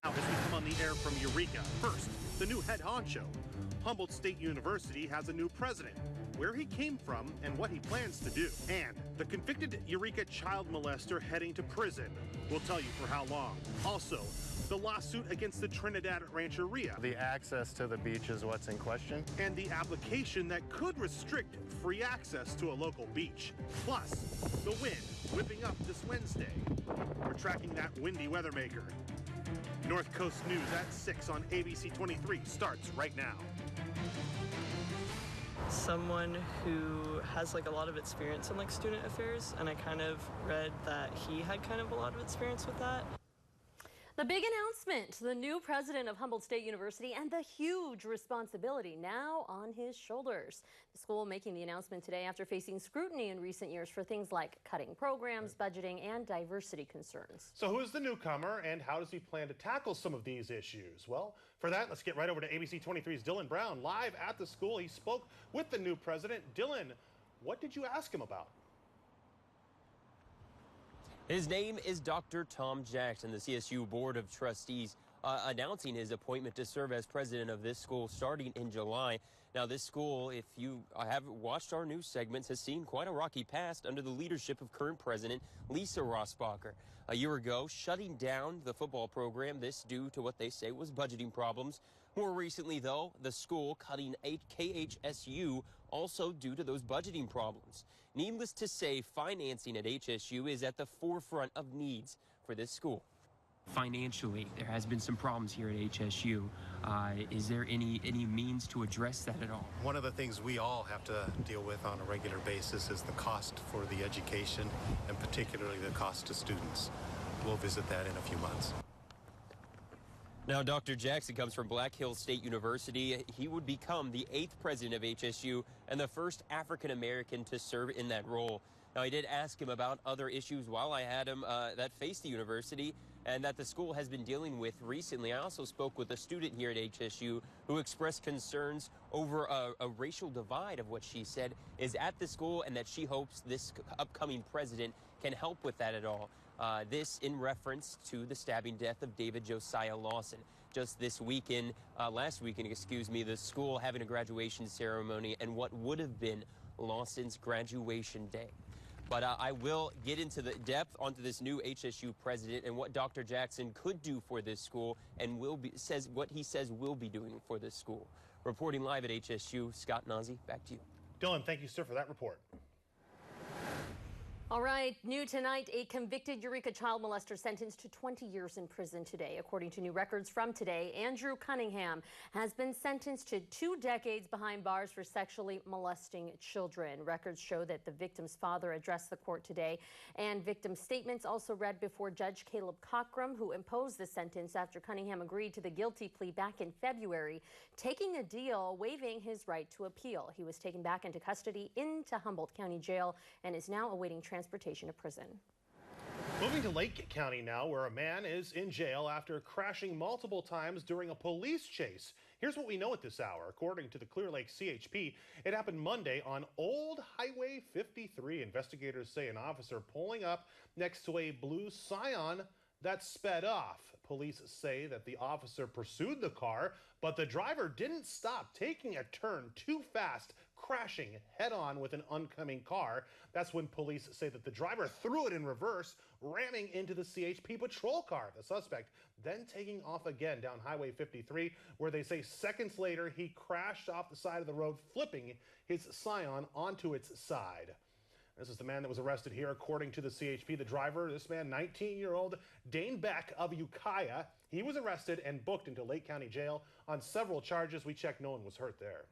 Now, as we come on the air from Eureka, first, the new head honcho. Humboldt State University has a new president, where he came from and what he plans to do. And the convicted Eureka child molester heading to prison. We'll tell you for how long. Also, the lawsuit against the Trinidad Rancheria. The access to the beach is what's in question. And the application that could restrict free access to a local beach. Plus, the wind whipping up this Wednesday. We're tracking that windy weather maker. North Coast News at 6 on ABC 23 starts right now. Someone who has like a lot of experience in like student affairs, and I kind of read that he had kind of a lot of experience with that. The big announcement, the new president of Humboldt State University and the huge responsibility now on his shoulders. The school making the announcement today after facing scrutiny in recent years for things like cutting programs, budgeting, and diversity concerns. So who is the newcomer and how does he plan to tackle some of these issues? Well, for that, let's get right over to ABC 23's Dylan Brown live at the school. He spoke with the new president. Dylan, what did you ask him about? His name is Dr. Tom Jackson, the CSU Board of Trustees, announcing his appointment to serve as president of this school starting in July. Now, this school, if you have watched our news segments, has seen quite a rocky past under the leadership of current president Lisa Rossbacher. A year ago, shutting down the football program, this due to what they say was budgeting problems. More recently, though, the school cutting KHSU also due to those budgeting problems. Needless to say, financing at HSU is at the forefront of needs for this school. Financially, there has been some problems here at HSU. Is there any means to address that at all? One of the things we all have to deal with on a regular basis is the cost for the education, and particularly the cost to students. We'll visit that in a few months. Now, Dr. Jackson comes from Black Hills State University. He would become the 8th president of HSU and the first African-American to serve in that role. Now, I did ask him about other issues while I had him that face the university and that the school has been dealing with recently. I also spoke with a student here at HSU who expressed concerns over a racial divide of what she said is at the school, and that she hopes this upcoming president can help with that at all. This in reference to the stabbing death of David Josiah Lawson. Just this weekend, last weekend, excuse me, the school having a graduation ceremony and what would have been Lawson's graduation day. But I will get into the depth onto this new HSU president and what Dr. Jackson could do for this school and what he says will be doing for this school. Reporting live at HSU, Scott Nazi, back to you. Dylan, thank you, sir, for that report. All right, new tonight, a convicted Eureka child molester sentenced to 20 years in prison today. According to new records from today, Andrew Cunningham has been sentenced to 2 decades behind bars for sexually molesting children. Records show that the victim's father addressed the court today, and victim statements also read before Judge Caleb Cockrum, who imposed the sentence after Cunningham agreed to the guilty plea back in February, taking a deal waiving his right to appeal. He was taken back into custody into Humboldt County Jail and is now awaiting transportation to prison. Moving to Lake County now, where a man is in jail after crashing multiple times during a police chase. Here's what we know at this hour. According to the Clear Lake CHP, it happened Monday on Old Highway 53. Investigators say an officer pulling up next to a blue Scion that sped off. Police say that the officer pursued the car, but the driver didn't stop, taking a turn too fast, crashing head-on with an oncoming car. That's when police say that the driver threw it in reverse, ramming into the CHP patrol car. The suspect then taking off again down Highway 53, where they say seconds later he crashed off the side of the road, flipping his Scion onto its side. This is the man that was arrested here, according to the CHP. The driver, this man, 19-year-old Dane Beck of Ukiah. He was arrested and booked into Lake County Jail on several charges. We checked, no one was hurt there.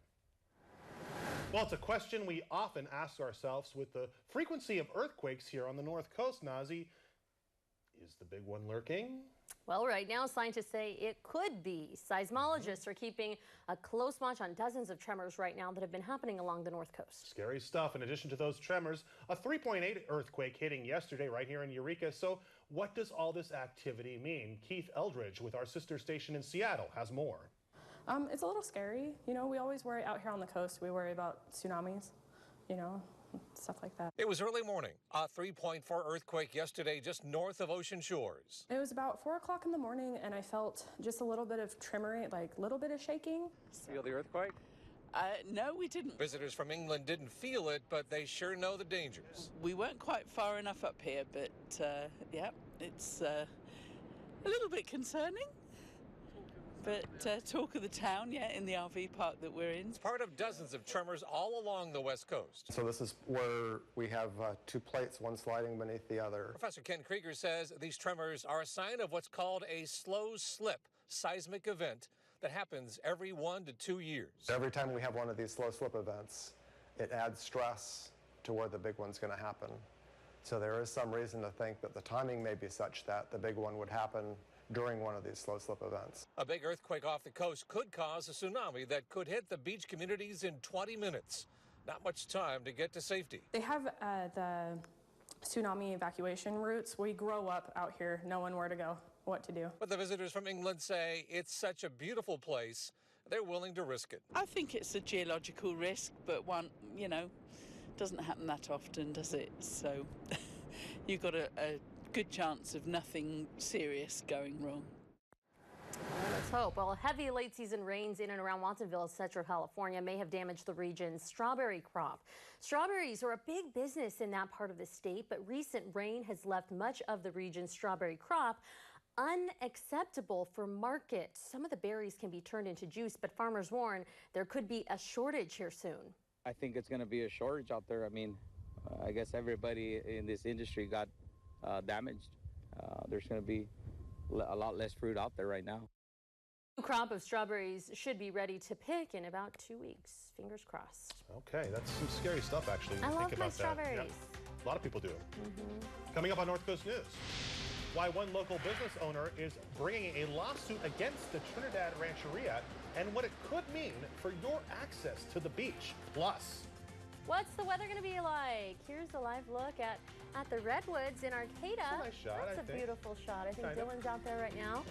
Well, it's a question we often ask ourselves with the frequency of earthquakes here on the North Coast, Nazi. Is the big one lurking? Well, right now, scientists say it could be. Seismologists are keeping a close watch on dozens of tremors right now that have been happening along the North Coast. Scary stuff. In addition to those tremors, a 3.8 earthquake hitting yesterday right here in Eureka. So what does all this activity mean? Keith Eldridge with our sister station in Seattle has more. It's a little scary. You know, we always worry out here on the coast. We worry about tsunamis, you know. stuff like that. It was early morning, a 3.4 earthquake yesterday just north of Ocean Shores. It was about 4 o'clock in the morning, and I felt just a little bit of tremoring, like a little bit of shaking. Feel the earthquake? No, we didn't. Visitors from England didn't feel it, but they sure know the dangers. We weren't quite far enough up here, but yeah, it's a little bit concerning. But talk of the town, yeah, in the RV park that we're in. It's part of dozens of tremors all along the West Coast. So this is where we have two plates, one sliding beneath the other. Professor Ken Krieger says these tremors are a sign of what's called a slow slip seismic event that happens every 1 to 2 years. Every time we have one of these slow slip events, it adds stress to where the big one's going to happen. So there is some reason to think that the timing may be such that the big one would happen during one of these slow slip events. A big earthquake off the coast could cause a tsunami that could hit the beach communities in 20 minutes. Not much time to get to safety. They have the tsunami evacuation routes. We grow up out here knowing where to go, what to do. But the visitors from England say it's such a beautiful place, they're willing to risk it. I think it's a geological risk, but one, you know, doesn't happen that often, does it? So you've got a good chance of nothing serious going wrong. Let's hope. Well, heavy late season rains in and around Watsonville, Central California may have damaged the region's strawberry crop. Strawberries are a big business in that part of the state, but recent rain has left much of the region's strawberry crop unacceptable for market. Some of the berries can be turned into juice, but farmers warn there could be a shortage here soon. I think it's going to be a shortage out there. I mean, I guess everybody in this industry got damaged. There's going to be a lot less fruit out there right now. A crop of strawberries should be ready to pick in about 2 weeks. Fingers crossed. Okay, that's some scary stuff, actually. When I you love think my about strawberries. That. Yeah. A lot of people do. Coming up on North Coast News, why one local business owner is bringing a lawsuit against the Trinidad Rancheria and what it could mean for your access to the beach. Plus, what's the weather going to be like? Here's a live look at the Redwoods in Arcata. That's a nice shot, That's I a think. beautiful shot. I think Dylan's out there right now.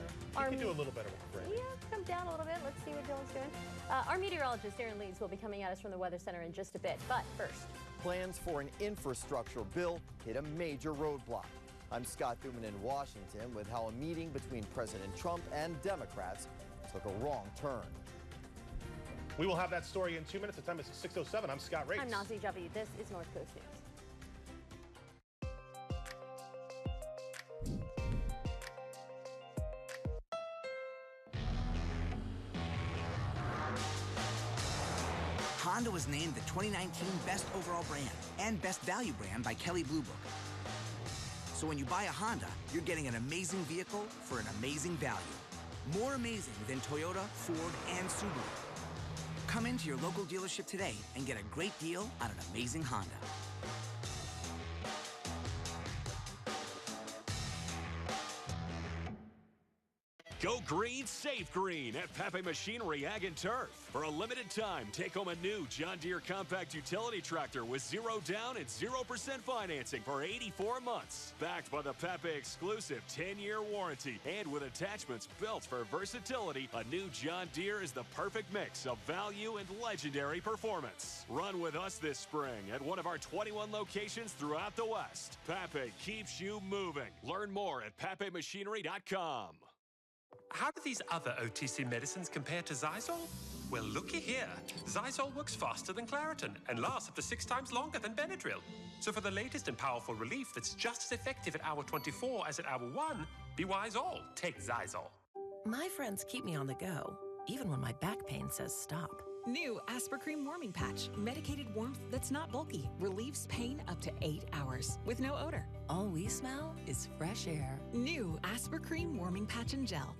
you can do a little better with the frame. Yeah, come down a little bit. Let's see what Dylan's doing. Our meteorologist, Aaron Leeds, will be coming at us from the Weather Center in just a bit. But first, plans for an infrastructure bill hit a major roadblock. I'm Scott Thuman in Washington with how a meeting between President Trump and Democrats took a wrong turn. We will have that story in 2 minutes. The time is 6:07. I'm Scott Race. I'm Nazi Javi. This is North Coast News. Honda was named the 2019 Best Overall Brand and Best Value Brand by Kelley Blue Book. So when you buy a Honda, you're getting an amazing vehicle for an amazing value. More amazing than Toyota, Ford, and Subaru. Come into your local dealership today and get a great deal on an amazing Honda. Go green, save green at Pape Machinery Ag and Turf. For a limited time, take home a new John Deere compact utility tractor with 0 down and 0% financing for 84 months. Backed by the Pape exclusive 10-year warranty and with attachments built for versatility, a new John Deere is the perfect mix of value and legendary performance. Run with us this spring at one of our 21 locations throughout the West. Pape keeps you moving. Learn more at papemachinery.com. How do these other OTC medicines compare to Zysol? Well, looky here. Zysol works faster than Claritin and lasts up to 6 times longer than Benadryl. So for the latest and powerful relief that's just as effective at hour 24 as at hour 1, be wise all. Take Zysol. My friends keep me on the go, even when my back pain says stop. New Aspercream Warming Patch. Medicated warmth that's not bulky. Relieves pain up to 8 hours with no odor. All we smell is fresh air. New Aspercream Warming Patch and Gel.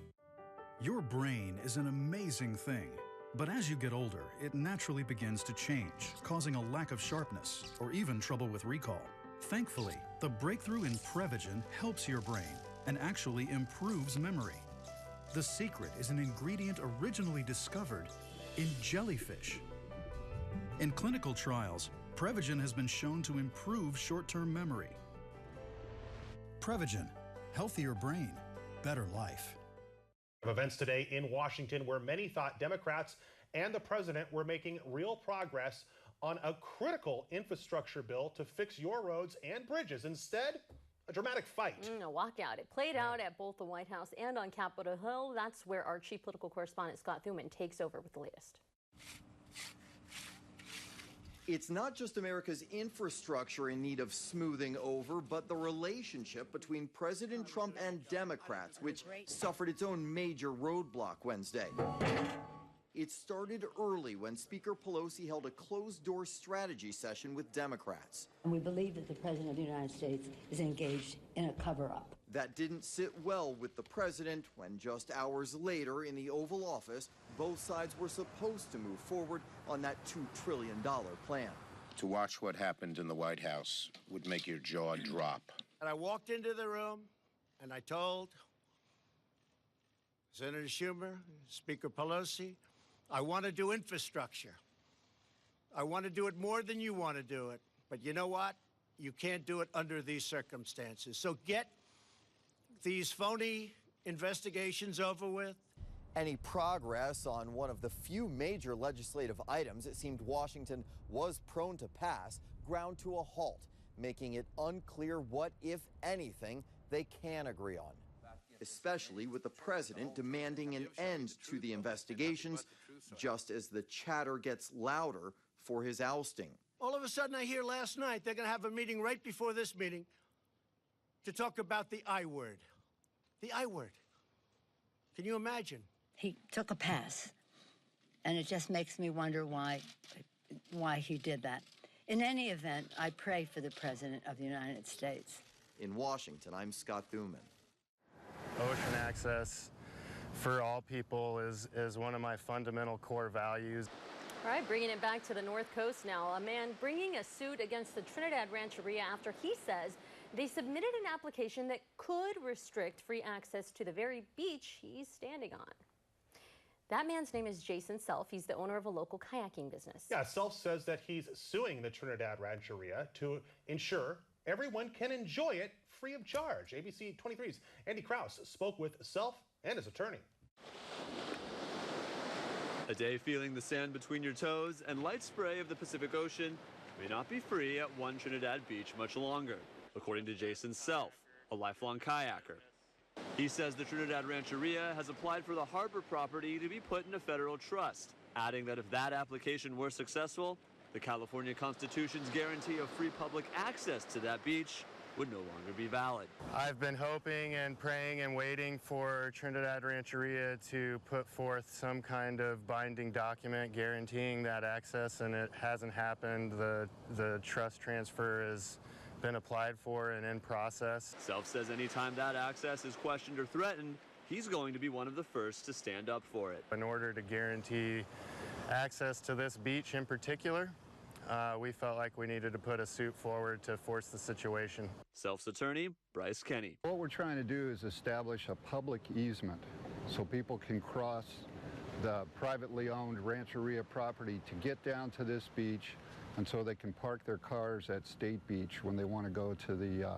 Your brain is an amazing thing, but as you get older, it naturally begins to change, causing a lack of sharpness or even trouble with recall. Thankfully, the breakthrough in Prevagen helps your brain and actually improves memory. The secret is an ingredient originally discovered in jellyfish. In clinical trials, Prevagen has been shown to improve short-term memory. Prevagen, healthier brain, better life. Events today in Washington where many thought Democrats and the president were making real progress on a critical infrastructure bill to fix your roads and bridges. Instead, a dramatic fight. A walkout. It played out at both the White House and on Capitol Hill. That's where our chief political correspondent Scott Thuman takes over with the latest. It's not just America's infrastructure in need of smoothing over, but the relationship between President Trump and Democrats, which suffered its own major roadblock Wednesday. It started early when Speaker Pelosi held a closed-door strategy session with Democrats. And we believe that the President of the United States is engaged in a cover-up. That didn't sit well with the president when just hours later in the Oval Office, both sides were supposed to move forward on that $2 trillion plan. To watch what happened in the White House would make your jaw drop. And I walked into the room and I told Senator Schumer, Speaker Pelosi, I want to do infrastructure. I want to do it more than you want to do it. But you know what? You can't do it under these circumstances. So get these phony investigations over with. Any progress on one of the few major legislative items it seemed Washington was prone to pass ground to a halt, making it unclear what, if anything, they can agree on. Especially with the president demanding an end to the investigations, just as the chatter gets louder for his ousting. All of a sudden, I hear last night they're going to have a meeting right before this meeting to talk about the I word. The I word. Can you imagine? He took a pass, and it just makes me wonder why he did that. In any event, I pray for the President of the United States. In Washington, I'm Scott Thuman. Ocean access for all people is one of my fundamental core values. All right, bringing it back to the North Coast now. A man bringing a suit against the Trinidad Rancheria after he says they submitted an application that could restrict free access to the very beach he's standing on. That man's name is Jason Self. He's the owner of a local kayaking business. Yeah, Self says that he's suing the Trinidad Rancheria to ensure everyone can enjoy it free of charge. ABC 23's Andy Krause spoke with Self and his attorney. A day feeling the sand between your toes and light spray of the Pacific Ocean may not be free at one Trinidad beach much longer, according to Jason Self, a lifelong kayaker. He says the Trinidad Rancheria has applied for the harbor property to be put in a federal trust, adding that if that application were successful, the California Constitution's guarantee of free public access to that beach would no longer be valid. I've been hoping and praying and waiting for Trinidad Rancheria to put forth some kind of binding document guaranteeing that access, and it hasn't happened. The trust transfer has been applied for and in process. Self says anytime that access is questioned or threatened, he's going to be one of the first to stand up for it. In order to guarantee access to this beach in particular, we felt like we needed to put a suit forward to force the situation. Self's attorney, Bryce Kenny. What we're trying to do is establish a public easement so people can cross the privately owned Rancheria property to get down to this beach, and so they can park their cars at State Beach when they want to go to the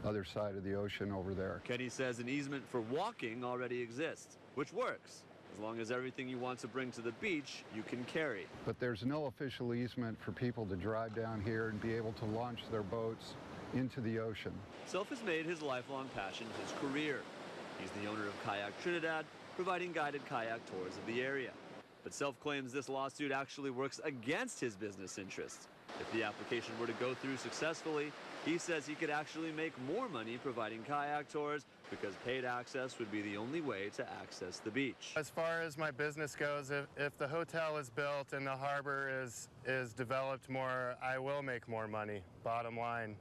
other side of the ocean over there. Kenny says an easement for walking already exists, which works. As long as everything you want to bring to the beach, you can carry. But there's no official easement for people to drive down here and be able to launch their boats into the ocean. Self has made his lifelong passion his career. He's the owner of Kayak Trinidad, providing guided kayak tours of the area. But Self claims this lawsuit actually works against his business interests. If the application were to go through successfully, he says he could actually make more money providing kayak tours because paid access would be the only way to access the beach. As far as my business goes, if the hotel is built and the harbor is developed more, I will make more money, bottom line.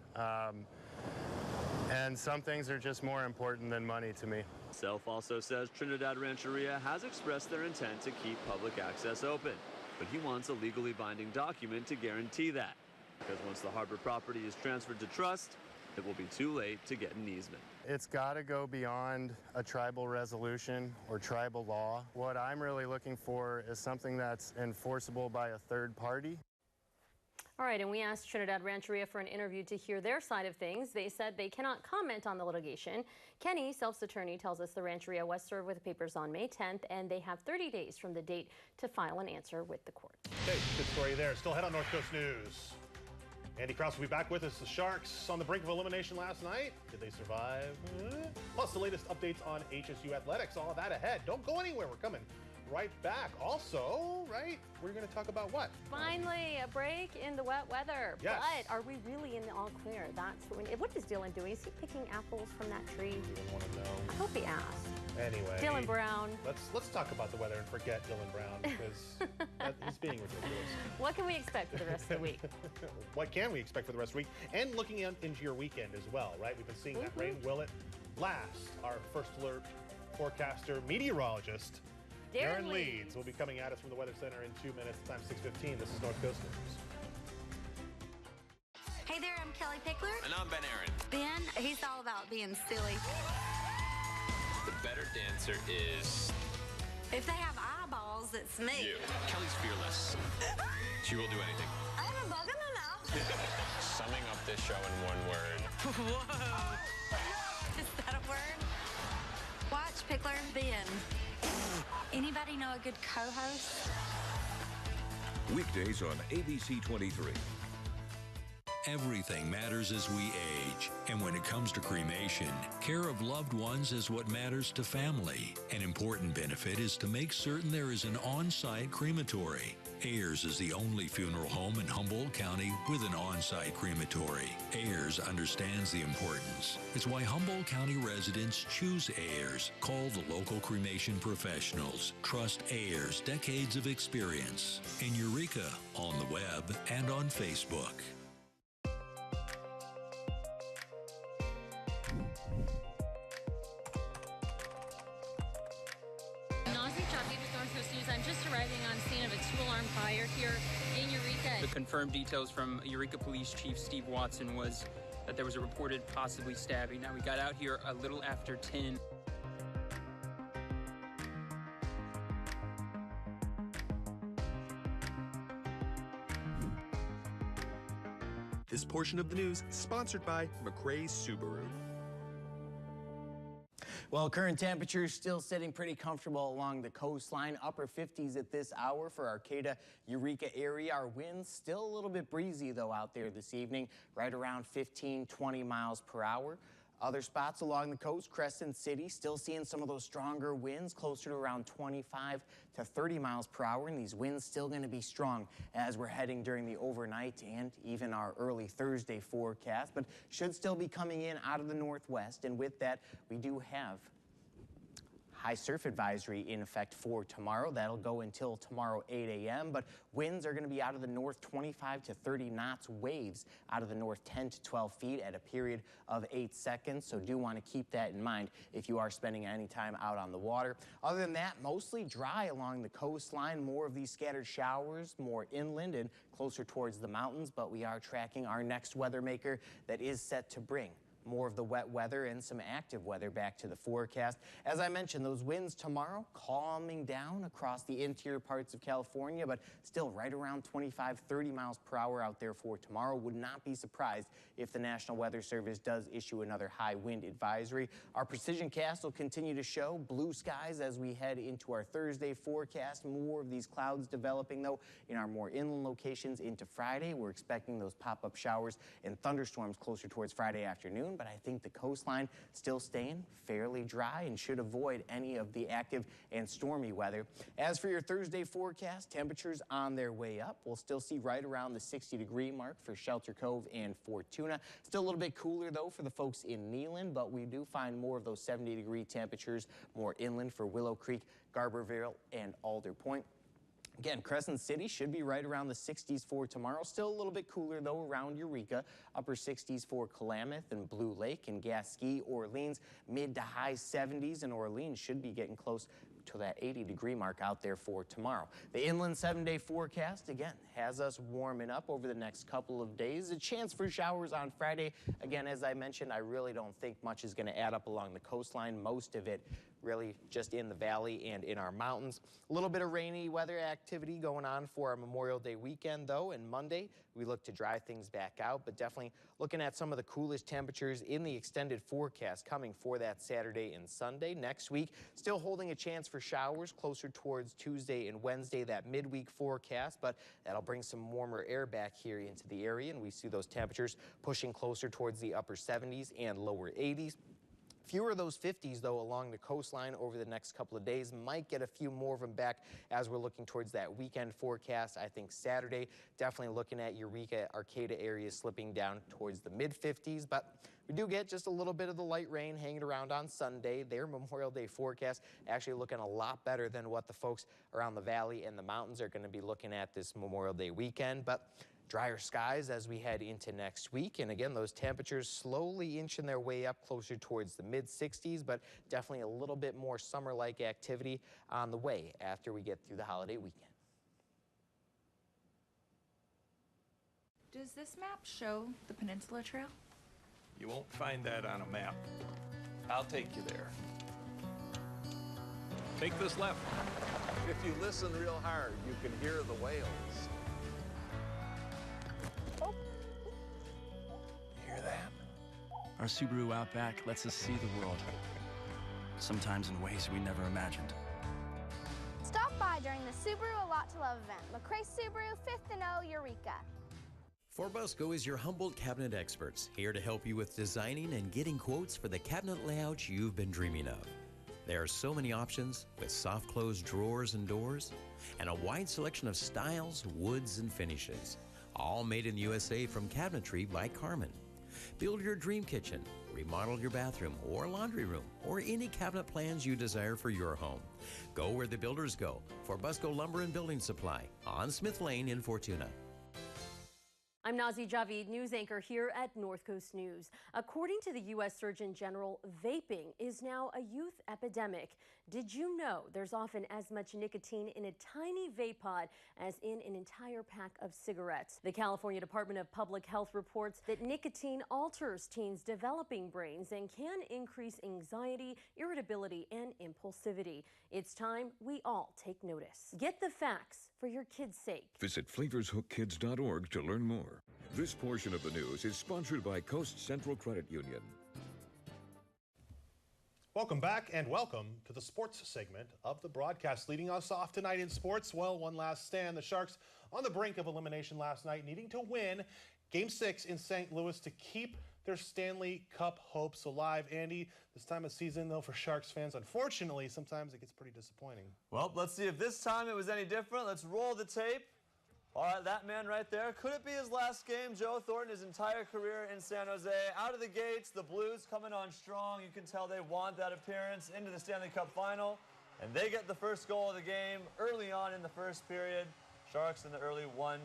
And some things are just more important than money to me. Self also says Trinidad Rancheria has expressed their intent to keep public access open, but he wants a legally binding document to guarantee that, because once the harbor property is transferred to trust, it will be too late to get an easement. It's got to go beyond a tribal resolution or tribal law. What I'm really looking for is something that's enforceable by a third party. All right, and we asked Trinidad Rancheria for an interview to hear their side of things. They said they cannot comment on the litigation. Kenny, Self's attorney, tells us the Rancheria was served with the papers on May 10th, and they have 30 days from the date to file an answer with the court. Okay, good story there. Still ahead on North Coast News. Andy Krause will be back with us. The Sharks on the brink of elimination last night. Did they survive? Plus the latest updates on HSU athletics. All of that ahead. Don't go anywhere. We're coming right back. Also, right, we're going to talk about what? Finally, a break in the wet weather. Yes. But are we really in the all clear? That's what is Dylan doing? Is he picking apples from that tree? You don't want to know. I hope he asked. Anyway, Dylan Brown. Let's talk about the weather and forget Dylan Brown because he's being ridiculous. What can we expect for the rest of the week? What can we expect for the rest of the week? And looking into your weekend as well, right? We've been seeing that rain. Will it last? Our first alert forecaster, meteorologist, Aaron Leeds will be coming at us from the Weather Center in 2 minutes. Time 6:15. This is North Coast News. Hey there, I'm Kelly Pickler. And I'm Ben Aaron. Ben, he's all about being silly. The better dancer is... If they have eyeballs, it's me. you. Kelly's fearless. She will do anything. I haven't bugged him enough. Summing up this show in one word. Whoa. Is that a word? Watch Pickler and Ben. Anybody know a good co-host? Weekdays on ABC 23. Everything matters as we age. And when it comes to cremation, care of loved ones is what matters to family. An important benefit is to make certain there is an on-site crematory. Ayers is the only funeral home in Humboldt County with an on-site crematory. Ayers understands the importance. It's why Humboldt County residents choose Ayers. Call the local cremation professionals. Trust Ayers' decades of experience. In Eureka, on the web, and on Facebook. I'm just arriving on scene of a two-alarm fire here in Eureka. The confirmed details from Eureka Police Chief Steve Watson was that there was a reported possibly stabbing. Now, we got out here a little after 10. This portion of the news is sponsored by McRae's Subaru. Well, current temperatures still sitting pretty comfortable along the coastline. Upper 50s at this hour for Arcata, Eureka area. Our winds still a little bit breezy, though, out there this evening, right around 15, 20 miles per hour. Other spots along the coast, Crescent City, still seeing some of those stronger winds, closer to around 25 to 30 miles per hour. And these winds still going to be strong as we're heading during the overnight and even our early Thursday forecast, but should still be coming in out of the northwest. And with that, we do have high surf advisory in effect for tomorrow. That'll go until tomorrow 8 a.m. But winds are going to be out of the north 25 to 30 knots. Waves out of the north 10 to 12 feet at a period of 8 seconds. So do want to keep that in mind if you are spending any time out on the water. Other than that, mostly dry along the coastline. More of these scattered showers, more inland and closer towards the mountains. But we are tracking our next weather maker that is set to bring more of the wet weather and some active weather back to the forecast. As I mentioned, those winds tomorrow calming down across the interior parts of California, but still right around 25, 30 miles per hour out there for tomorrow. Would not be surprised if the National Weather Service does issue another high wind advisory. Our precision cast will continue to show blue skies as we head into our Thursday forecast. More of these clouds developing, though, in our more inland locations into Friday. We're expecting those pop-up showers and thunderstorms closer towards Friday afternoon. But I think the coastline still staying fairly dry and should avoid any of the active and stormy weather. As for your Thursday forecast, temperatures on their way up. We'll still see right around the 60-degree mark for Shelter Cove and Fortuna. Still a little bit cooler, though, for the folks in Neyland, but we do find more of those 70-degree temperatures more inland for Willow Creek, Garberville, and Alder Point. Again, Crescent City should be right around the 60s for tomorrow. Still a little bit cooler, though, around Eureka. Upper 60s for Klamath and Blue Lake and Gasquet, Orleans. Mid to high 70s, and Orleans should be getting close to that 80-degree mark out there for tomorrow. The inland 7-day forecast, again, has us warming up over the next couple of days. A chance for showers on Friday. Again, as I mentioned, I really don't think much is going to add up along the coastline. Most of it really just in the valley and in our mountains. A little bit of rainy weather activity going on for our Memorial Day weekend, though, and Monday we look to dry things back out, but definitely looking at some of the coolest temperatures in the extended forecast coming for that Saturday and Sunday. Next week, still holding a chance for showers closer towards Tuesday and Wednesday, that midweek forecast, but that'll bring some warmer air back here into the area, and we see those temperatures pushing closer towards the upper 70s and lower 80s. Fewer of those 50s, though, along the coastline over the next couple of days. Might get a few more of them back as we're looking towards that weekend forecast. I think Saturday, definitely looking at Eureka, Arcata areas slipping down towards the mid-50s, but we do get just a little bit of the light rain hanging around on Sunday. Their Memorial Day forecast actually looking a lot better than what the folks around the valley and the mountains are going to be looking at this Memorial Day weekend, but drier skies as we head into next week. And again, those temperatures slowly inching their way up closer towards the mid-60s, but definitely a little bit more summer-like activity on the way after we get through the holiday weekend. Does this map show the Peninsula Trail? You won't find that on a map. I'll take you there. Take this left. If you listen real hard, you can hear the whales. Hear that? Our Subaru Outback lets us see the world, sometimes in ways we never imagined. Stop by during the Subaru A Lot to Love event. McRae Subaru, 5th and O, Eureka. Forbusco is your Humboldt cabinet experts, here to help you with designing and getting quotes for the cabinet layouts you've been dreaming of. There are so many options with soft close drawers and doors, and a wide selection of styles, woods, and finishes, all made in the USA from Cabinetry by Carmen. Build your dream kitchen, remodel your bathroom or laundry room, or any cabinet plans you desire for your home. Go where the builders go. Forbusco Lumber and Building Supply on Smith Lane in Fortuna. I'm Nazi Javid, news anchor here at North Coast News. According to the U.S. Surgeon General, vaping is now a youth epidemic. Did you know there's often as much nicotine in a tiny vape pod as in an entire pack of cigarettes? The California Department of Public Health reports that nicotine alters teens' developing brains and can increase anxiety, irritability, and impulsivity. It's time we all take notice. Get the facts for your kids' sake. Visit flavorshookkids.org to learn more. This portion of the news is sponsored by Coast Central Credit Union. Welcome back and welcome to the sports segment of the broadcast. Leading us off tonight in sports, well, one last stand. The Sharks on the brink of elimination last night, needing to win Game 6 in St. Louis to keep their Stanley Cup hopes alive. Andy, this time of season, though, for Sharks fans, unfortunately, sometimes it gets pretty disappointing. Well, let's see if this time it was any different. Let's roll the tape. All right, that man right there. Could it be his last game? Joe Thornton, his entire career in San Jose. Out of the gates, the Blues coming on strong. You can tell they want that appearance into the Stanley Cup final. And they get the first goal of the game early on in the first period. Sharks in the early 1-0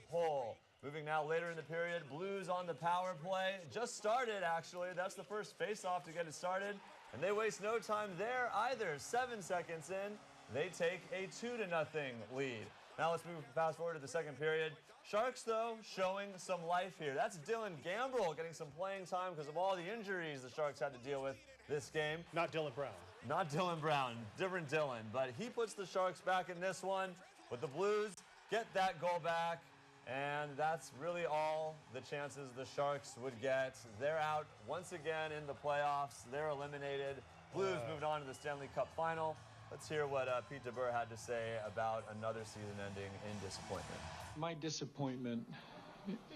hole. Moving now later in the period, Blues on the power play. Just started, actually. That's the first face-off to get it started. And they waste no time there either. 7 seconds in, they take a 2-0 lead. Now let's move fast forward to the second period. Sharks, though, showing some life here. That's Dylan Gambrell getting some playing time because of all the injuries the Sharks had to deal with this game. Not Dylan Brown. Not Dylan Brown, different Dylan. But he puts the Sharks back in this one. But the Blues get that goal back. And that's really all the chances the Sharks would get. They're out once again in the playoffs. They're eliminated. Blues moved on to the Stanley Cup final. Let's hear what Pete DeBoer had to say about another season ending in disappointment. My disappointment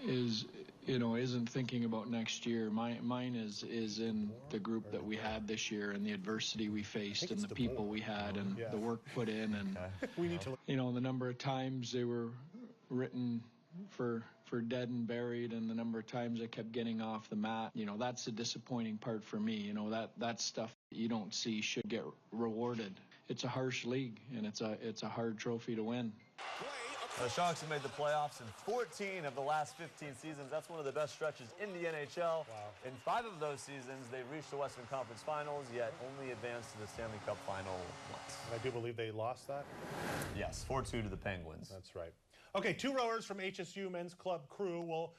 is, isn't thinking about next year. Mine is in the group that we had this year and the adversity we faced and the people we had and the work put in and, we need to, the number of times they were written for dead and buried and the number of times I kept getting off the mat. That's the disappointing part for me. That stuff that you don't see should get rewarded. It's a harsh league, and it's a hard trophy to win. The Sharks have made the playoffs in 14 of the last 15 seasons. That's one of the best stretches in the NHL. Wow. In 5 of those seasons, they've reached the Western Conference Finals, yet only advanced to the Stanley Cup Final once. And I do believe they lost that? Yes, 4-2 to the Penguins. That's right. Okay, 2 rowers from HSU Men's Club crew will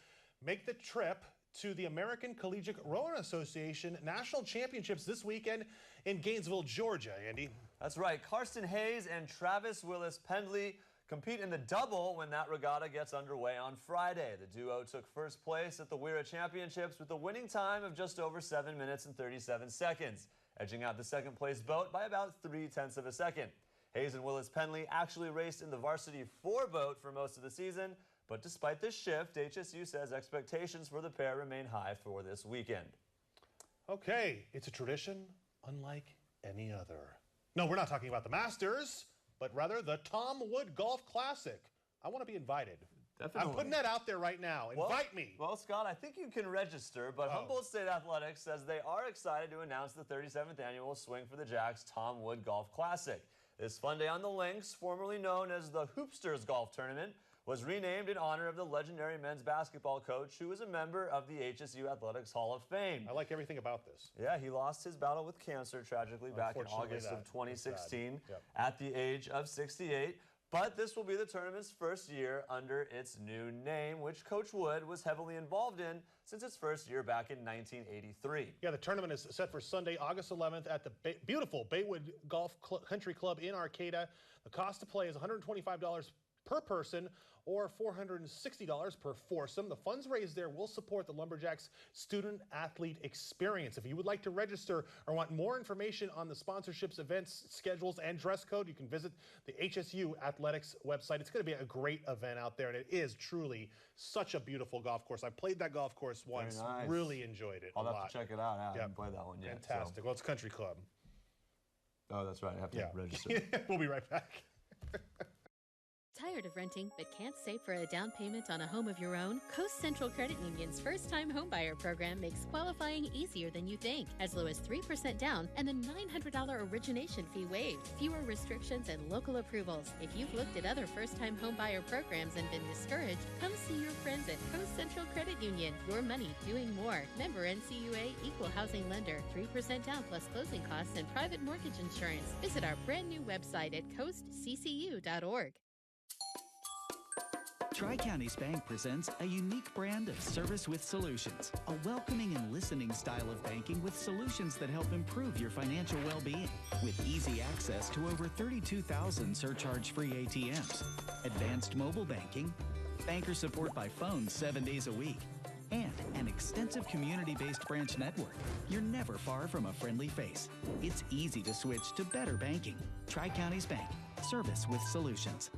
make the trip to the American Collegiate Rowing Association National Championships this weekend in Gainesville, Georgia. Andy? That's right. Karsten Hayes and Travis Willis Pendley compete in the double when that regatta gets underway on Friday. The duo took first place at the WIRA Championships with a winning time of just over 7 minutes and 37 seconds, edging out the second place boat by about 0.3 of a second. Hayes and Willis Pendley actually raced in the varsity 4 boat for most of the season, but despite this shift, HSU says expectations for the pair remain high for this weekend. Okay, it's a tradition unlike any other. No, we're not talking about the Masters, but rather the Tom Wood Golf Classic. I want to be invited. Definitely. I'm putting that out there right now. Invite me. Well, Scott, I think you can register, but Humboldt State Athletics says they are excited to announce the 37th annual Swing for the Jacks Tom Wood Golf Classic. This fun day on the links, formerly known as the Hoopsters Golf Tournament, was renamed in honor of the legendary men's basketball coach who is a member of the HSU Athletics Hall of Fame. I like everything about this. Yeah, he lost his battle with cancer tragically back in August of 2016 at the age of 68. But this will be the tournament's first year under its new name, which Coach Wood was heavily involved in since its first year back in 1983. Yeah, the tournament is set for Sunday, August 11th at the beautiful Baywood Golf Country Club in Arcata. The cost to play is $125 per person or $460 per foursome. The funds raised there will support the Lumberjacks student athlete experience. If you would like to register or want more information on the sponsorships, events, schedules, and dress code, you can visit the HSU Athletics website. It's going to be a great event out there, and it is truly such a beautiful golf course. I played that golf course once, really enjoyed it I'll a lot. have to check it out. I haven't played that one yet. Fantastic. Well, it's Country Club. Oh, that's right. I have to register. We'll be right back. Tired of renting but can't save for a down payment on a home of your own? Coast Central Credit Union's first-time homebuyer program makes qualifying easier than you think. As low as 3% down and the $900 origination fee waived. Fewer restrictions and local approvals. If you've looked at other first-time homebuyer programs and been discouraged, come see your friends at Coast Central Credit Union. Your money doing more. Member NCUA Equal Housing Lender. 3% down plus closing costs and private mortgage insurance. Visit our brand new website at coastccu.org. Tri-Counties Bank presents a unique brand of service with solutions, a welcoming and listening style of banking with solutions that help improve your financial well-being. With easy access to over 32,000 surcharge-free ATMs, advanced mobile banking, banker support by phone 7 days a week, and an extensive community-based branch network, you're never far from a friendly face. It's easy to switch to better banking. Tri-Counties Bank, service with solutions.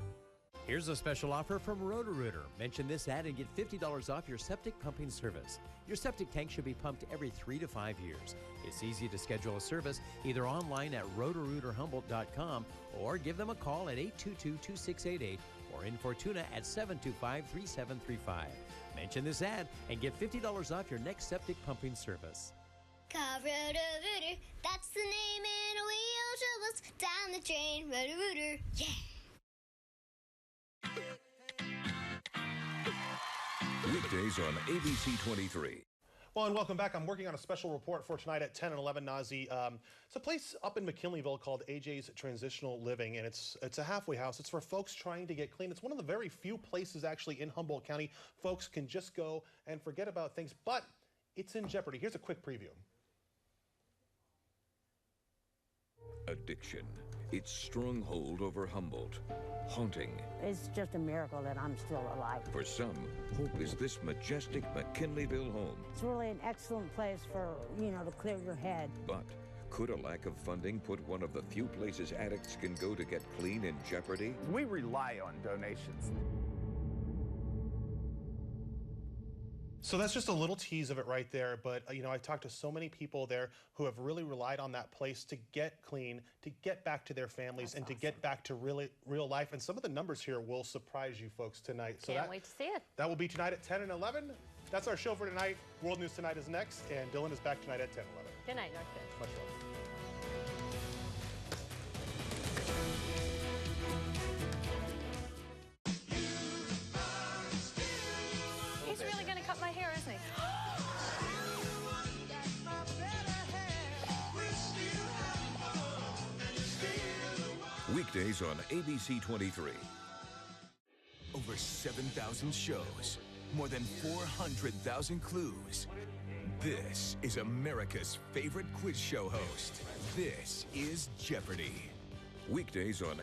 Here's a special offer from Roto-Rooter. Mention this ad and get $50 off your septic pumping service. Your septic tank should be pumped every 3 to 5 years. It's easy to schedule a service either online at rotorooterhumboldt.com or give them a call at 822-2688 or in Fortuna at 725-3735. Mention this ad and get $50 off your next septic pumping service. Call Roto-Rooter, that's the name, and we'll troubles down the drain. Roto-Rooter, yeah! Weekdays on ABC 23. Well, and welcome back. I'm working on a special report for tonight at 10 and 11, Nazi. It's a place up in McKinleyville called AJ's Transitional Living, and it's a halfway house. It's for folks trying to get clean. It's one of the very few places actually in Humboldt County folks can just go and forget about things, but it's in jeopardy. Here's a quick preview. Addiction. Its stronghold over Humboldt. Haunting. It's just a miracle that I'm still alive. For some, hope is this majestic McKinleyville home. It's really an excellent place for, to clear your head. But could a lack of funding put one of the few places addicts can go to get clean in jeopardy? We rely on donations. So that's just a little tease of it right there, but I've talked to so many people there who have really relied on that place to get clean, to get back to their families, and to get back to real life. And some of the numbers here will surprise you folks tonight. So Can't wait to see it. That will be tonight at 10 and 11. That's our show for tonight. World News Tonight is next, and Dylan is back tonight at 10 and 11. Good night, North Bend. Much love. He's really going to cut my hair, isn't he? Weekdays on ABC 23. Over 7,000 shows, more than 400,000 clues. This is America's favorite quiz show host. This is Jeopardy! Weekdays on